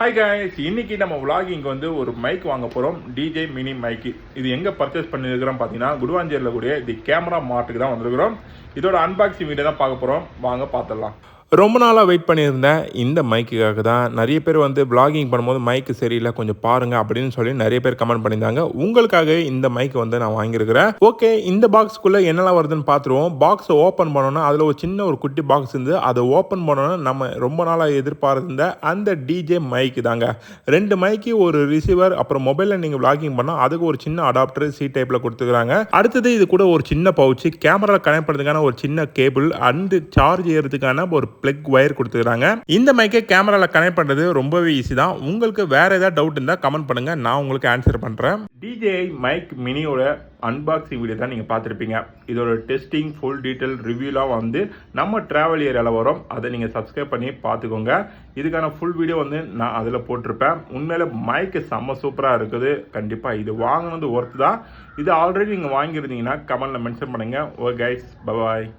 Hi guys, இன்னைக்கு நம்ம vlogging வந்து ஒரு மைக் வாங்க போகிறோம். டிஜே மினி மைக்கு. இது எங்கே பர்ச்சேஸ் பண்ணியிருக்கிறோம் பார்த்தீங்கன்னா, குடுவாஞ்சேரியில் கூடிய தி கேமரா மார்ட்டுக்கு தான் வந்திருக்கிறோம். இதோட அன்பாக்சிங் வீடியோ தான் பார்க்க போகிறோம். வாங்க பார்த்துடலாம். ரொம்ப நாளாக வெயிட் பண்ணியிருந்தேன் இந்த மைக்குக்காக தான். நிறைய பேர் வந்து vlogging பண்ணும்போது மைக்கு சரியில்லை, கொஞ்சம் பாருங்கள் அப்படின்னு சொல்லி நிறைய பேர் கமெண்ட் பண்ணியிருந்தாங்க. உங்களுக்காக இந்த மைக் வந்து நான் வாங்கியிருக்கிறேன். ஓகே, இந்த பாக்ஸ்க்குள்ளே என்னெல்லாம் வருதுன்னு பார்த்துருவோம். பாக்ஸை ஓப்பன் பண்ணோன்னா அதில் ஒரு குட்டி பாக்ஸ் இருந்து அதை ஓப்பன் பண்ணோன்னா நம்ம ரொம்ப நாளாக எதிர்பார்த்திருந்த அந்த டிஜே மைக்கு தாங்க. 2 மைக்கு, ஒரு ரிசீவர், அப்புறம் மொபைலில் நீங்கள் vlogging பண்ணால் அதுக்கு ஒரு சின்ன அடாப்டர் சி டைப்பில் கொடுத்துக்கிறாங்க. அடுத்தது இது கூட ஒரு சின்ன பவுச்சு, கேமரா கனெக்ட் பண்ணுறதுக்கான ஒரு சின்ன கேபிள் அண்டு சார்ஜ் ஏறதுக்கான ஒரு பிளக் வயர் கொடுத்துக்கிறாங்க. இந்த மைக்கை கேமரால கனெக்ட் பண்றது ரொம்பவே ஈஸி தான். உங்களுக்கு வேற ஏதாவது டவுட் இருந்தா கமெண்ட் பண்ணுங்க, நான் உங்களுக்கு ஆன்சர் பண்றேன். DJI மைக் மினியோட அன்பாக்சிங் வீடியோ தான் நீங்க பார்த்துருப்பீங்க. இதோட டெஸ்டிங் ஃபுல் டீட்டெயில் ரிவ்யூலாம் வந்து நம்ம டிராவல் ஏரியாவில் வரும். அதை நீங்கள் சப்ஸ்கிரைப் பண்ணி பார்த்துக்கோங்க. இதுக்கான ஃபுல் வீடியோ வந்து நான் அதில் போட்டிருப்பேன். உண்மையில மைக்கு செம்ம சூப்பராக இருக்குது. கண்டிப்பாக இது வாங்கினது ஒர்த்து தான். இது ஆல்ரெடி நீங்கள் வாங்கியிருந்தீங்கன்னா கமெண்ட்டில் மென்ஷன் பண்ணுங்கள். ஓ கைஸ், பை பாய்.